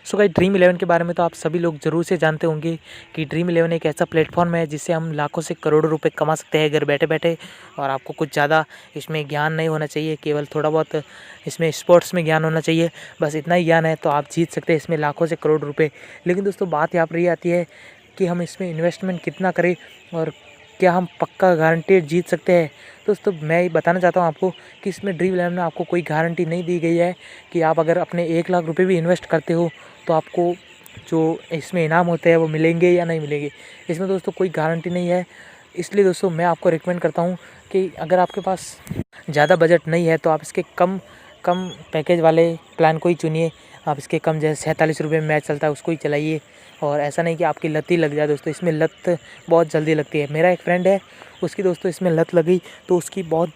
So guys dream 11 के बारे में तो आप सभी लोग ज़रूर से जानते होंगे कि ड्रीम 11 एक ऐसा प्लेटफॉर्म है जिससे हम लाखों से करोड़ों रुपए कमा सकते हैं घर बैठे बैठे। और आपको कुछ ज़्यादा इसमें ज्ञान नहीं होना चाहिए, केवल थोड़ा बहुत इसमें स्पोर्ट्स में ज्ञान होना चाहिए। बस इतना ही ज्ञान है तो आप जीत सकते हैं इसमें लाखों से करोड़ रुपये। लेकिन दोस्तों बात यहाँ पर ये आती है कि हम इसमें इन्वेस्टमेंट कितना करें और क्या हम पक्का गारंटेड जीत सकते हैं। दोस्तों मैं ये बताना चाहता हूँ आपको कि इसमें ड्रीम 11 में आपको कोई गारंटी नहीं दी गई है कि आप अगर अपने 1 लाख रुपए भी इन्वेस्ट करते हो तो आपको जो इसमें इनाम होते हैं वो मिलेंगे या नहीं मिलेंगे। इसमें दोस्तों कोई गारंटी नहीं है। इसलिए दोस्तों मैं आपको रिकमेंड करता हूँ कि अगर आपके पास ज़्यादा बजट नहीं है तो आप इसके कम कम पैकेज वाले प्लान को ही चुनिए। आप इसके कम जैसे 47 रुपये में मैच चलता है उसको ही चलाइए। और ऐसा नहीं कि आपकी लत ही लग जाए दोस्तों, इसमें लत बहुत जल्दी लगती है। मेरा एक फ्रेंड है, उसकी दोस्तों इसमें लत लगी तो उसकी बहुत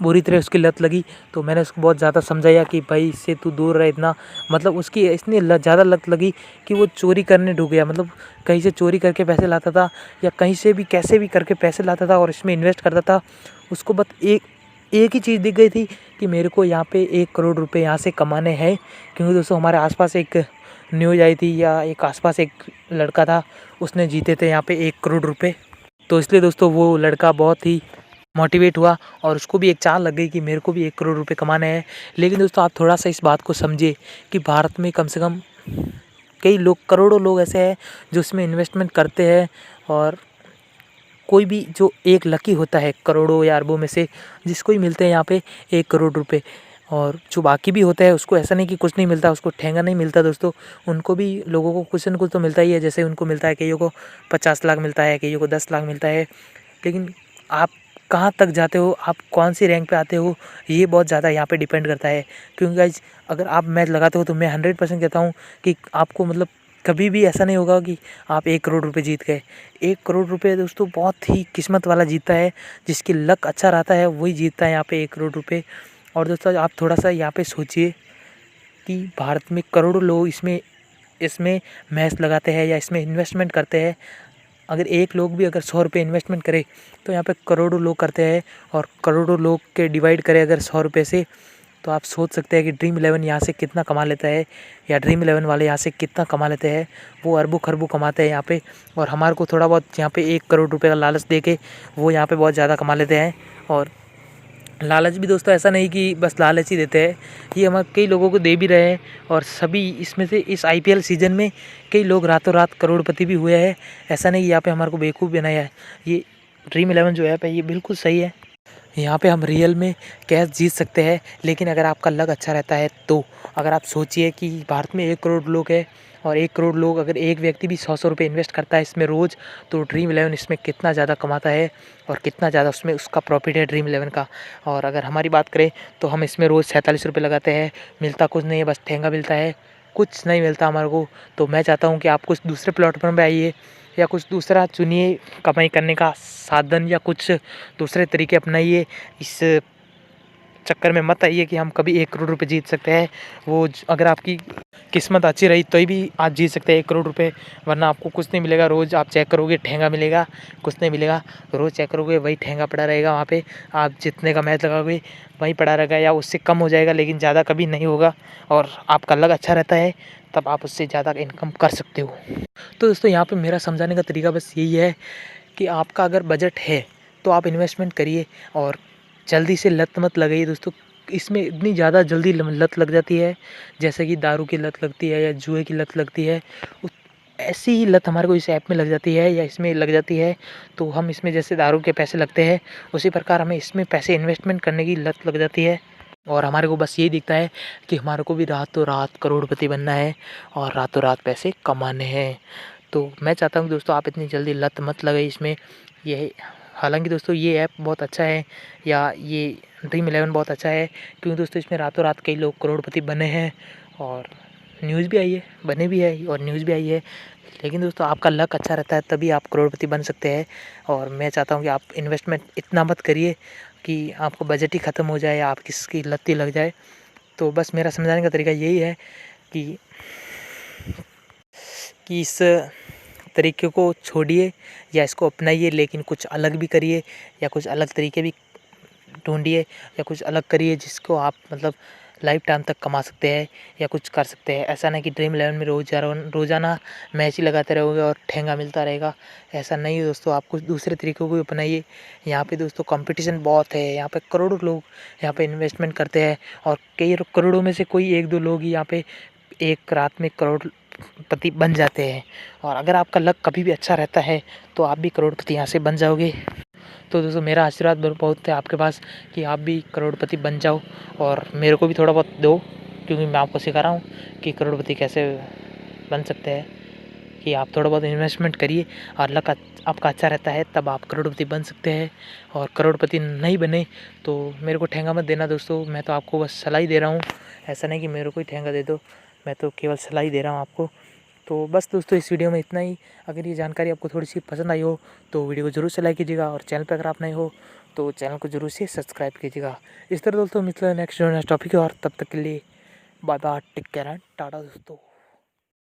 बुरी तरह उसकी लत लगी। तो मैंने उसको बहुत ज़्यादा समझाया कि भाई इससे तू दूर रहे। इतना मतलब उसकी इतनी ज़्यादा लत लगी कि वो चोरी करने ढूक गया। मतलब कहीं से चोरी करके पैसे लाता था या कहीं से भी कैसे भी करके पैसे लाता था और इसमें इन्वेस्ट करता था। उसको बस एक ही चीज़ दिख गई थी कि मेरे को यहाँ पे 1 करोड़ रुपए यहाँ से कमाने हैं। क्योंकि दोस्तों हमारे आसपास एक न्यूज़ आई थी या एक आसपास एक लड़का था, उसने जीते थे यहाँ पे 1 करोड़ रुपए। तो इसलिए दोस्तों वो लड़का बहुत ही मोटिवेट हुआ और उसको भी एक चाल लग गई कि मेरे को भी 1 करोड़ रुपए कमाने हैं। लेकिन दोस्तों आप थोड़ा सा इस बात को समझिए कि भारत में कम से कम कई लोग, करोड़ों लोग ऐसे हैं जो इसमें इन्वेस्टमेंट करते हैं। और कोई भी जो एक लकी होता है करोड़ों या अरबों में से, जिसको ही मिलते हैं यहाँ पे 1 करोड़ रुपए। और जो बाकी भी होता है उसको ऐसा नहीं कि कुछ नहीं मिलता, उसको ठेंगा नहीं मिलता दोस्तों। उनको भी लोगों को कुछ न कुछ तो मिलता ही है। जैसे उनको मिलता है, कईयों को 50 लाख मिलता है, कईयों को 10 लाख मिलता है। लेकिन आप कहाँ तक जाते हो, आप कौन सी रैंक पे आते हो, ये बहुत ज़्यादा यहाँ पे डिपेंड करता है। क्योंकि गाइज अगर आप मैच लगाते हो तो मैं 100% कहता हूँ कि आपको मतलब कभी भी ऐसा नहीं होगा कि आप 1 करोड़ रुपए जीत गए। 1 करोड़ रुपए दोस्तों बहुत ही किस्मत वाला जीतता है, जिसकी लक अच्छा रहता है वही जीतता है यहाँ पे 1 करोड़ रुपए। और दोस्तों आप थोड़ा सा यहाँ पे सोचिए कि भारत में करोड़ों लोग इसमें मैच लगाते हैं या इसमें इन्वेस्टमेंट करते हैं। अगर एक लोग भी अगर 100 रुपये इन्वेस्टमेंट करे तो यहाँ पे करोड़ों लोग करते हैं। और करोड़ों लोग के डिवाइड करें अगर 100 रुपये से, तो आप सोच सकते हैं कि ड्रीम 11 यहाँ से कितना कमा लेता है या ड्रीम 11 वाले यहाँ से कितना कमा लेते हैं। वो अरबों खरबों कमाते हैं यहाँ पे। और हमारे को थोड़ा बहुत यहाँ पे 1 करोड़ रुपये का लालच दे के वो यहाँ पे बहुत ज़्यादा कमा लेते हैं। और लालच भी दोस्तों ऐसा नहीं कि बस लालच ही देते हैं, ये हमारे कई लोगों को दे भी रहे हैं। और सभी इसमें से इस IPL सीज़न में कई लोग रातों रात करोड़पति भी हुए हैं। ऐसा नहीं यहाँ पे हमारे को बेवकूफ़ बनाया है। ये ड्रीम 11 जो ऐप है ये बिल्कुल सही है। यहाँ पे हम रियल में कैश जीत सकते हैं, लेकिन अगर आपका लक अच्छा रहता है तो। अगर आप सोचिए कि भारत में 1 करोड़ लोग हैं और 1 करोड़ लोग अगर एक व्यक्ति भी 100 रुपये इन्वेस्ट करता है इसमें रोज़, तो ड्रीम 11 इसमें कितना ज़्यादा कमाता है और कितना ज़्यादा उसमें उसका प्रॉफिट है ड्रीम 11 का। और अगर हमारी बात करें तो हम इसमें रोज़ 47 रुपये लगाते हैं, मिलता कुछ नहीं है, बस ठेंगा मिलता है, कुछ नहीं मिलता हमारे को। तो मैं चाहता हूँ कि आप कुछ दूसरे प्लेटफॉर्म पर आइए या कुछ दूसरा चुनिए कमाई करने का साधन, या कुछ दूसरे तरीके अपनाइए। इस चक्कर में मत आइए कि हम कभी 1 करोड़ रुपए जीत सकते हैं। वो अगर आपकी किस्मत अच्छी रही तो भी आप जीत सकते हैं 1 करोड़ रुपए, वरना आपको कुछ नहीं मिलेगा। रोज़ आप चेक करोगे ठेंगा मिलेगा, कुछ नहीं मिलेगा। रोज़ चेक करोगे वही ठेंगा पड़ा रहेगा वहाँ पे। आप जितने का मैच लगाओगे वही पड़ा रहेगा या उससे कम हो जाएगा, लेकिन ज़्यादा कभी नहीं होगा। और आपका लक अच्छा रहता है तब आप उससे ज़्यादा इनकम कर सकते हो। तो दोस्तों यहाँ पे मेरा समझाने का तरीका बस यही है कि आपका अगर बजट है तो आप इन्वेस्टमेंट करिए और जल्दी से लत मत लगाइए दोस्तों। इसमें इतनी ज़्यादा जल्दी लत लग जाती है जैसे कि दारू की लत लगती है या जुए की लत लगती है। ऐसी ही लत हमारे को इस ऐप में लग जाती है या इसमें लग जाती है। तो हम इसमें जैसे दारू के पैसे लगते हैं उसी प्रकार हमें इसमें पैसे इन्वेस्टमेंट करने की लत लग जाती है। और हमारे को बस यही दिखता है कि हमारे को भी रातों रात करोड़पति बनना है और रातों रात पैसे कमाने हैं। तो मैं चाहता हूँ दोस्तों आप इतनी जल्दी लत मत लगाइए इसमें। ये हालांकि दोस्तों ये ऐप बहुत अच्छा है या ये ड्रीम 11 बहुत अच्छा है, क्योंकि दोस्तों इसमें रातों रात कई लोग करोड़पति बने हैं और न्यूज़ भी आई है, बने भी है और न्यूज़ भी आई है। लेकिन दोस्तों आपका लक अच्छा रहता है तभी आप करोड़पति बन सकते हैं। और मैं चाहता हूँ कि आप इन्वेस्टमेंट इतना मत करिए कि आपको बजट ही ख़त्म हो जाए या आप किसकी लत ही लग जाए। तो बस मेरा समझाने का तरीका यही है कि इस तरीके को छोड़िए या इसको अपनाइए, लेकिन कुछ अलग भी करिए या कुछ अलग तरीके भी ढूंढिए या कुछ अलग करिए जिसको आप मतलब लाइफ टाइम तक कमा सकते हैं या कुछ कर सकते हैं। ऐसा नहीं कि Dream11 में रोज़ाना मैच ही लगाते रहोगे और ठेंगा मिलता रहेगा, ऐसा नहीं है दोस्तों। आप कुछ दूसरे तरीकों को भी अपनाइए। यहाँ पे दोस्तों कंपटीशन बहुत है, यहाँ पे करोड़ों लोग यहाँ पे इन्वेस्टमेंट करते हैं और कई करोड़ों में से कोई 1-2 लोग ही यहाँ पे एक रात में करोड़पति बन जाते हैं। और अगर आपका लक कभी भी अच्छा रहता है तो आप भी करोड़पति यहाँ से बन जाओगे। तो दोस्तों मेरा आशीर्वाद बहुत है आपके पास कि आप भी करोड़पति बन जाओ और मेरे को भी थोड़ा बहुत दो, क्योंकि मैं आपको सिखा रहा हूँ कि करोड़पति कैसे बन सकते हैं। कि आप थोड़ा बहुत इन्वेस्टमेंट करिए और लक आपका अच्छा रहता है, तब आप करोड़पति बन सकते हैं। और करोड़पति नहीं बने तो मेरे को ठेंगा मत देना दोस्तों, मैं तो आपको बस सलाह ही दे रहा हूँ। ऐसा नहीं कि मेरे को ही ठेंगा दे दो, मैं तो केवल सलाह ही दे रहा हूँ आपको। तो बस दोस्तों इस वीडियो में इतना ही। अगर ये जानकारी आपको थोड़ी सी पसंद आई हो तो वीडियो को ज़रूर से लाइक कीजिएगा और चैनल पर अगर आप नए हो तो चैनल को ज़रूर से सब्सक्राइब कीजिएगा। इस तरह दोस्तों मिलते हैं नेक्स्ट टॉपिक और तब तक के लिए bye bye, take care and tata दोस्तों।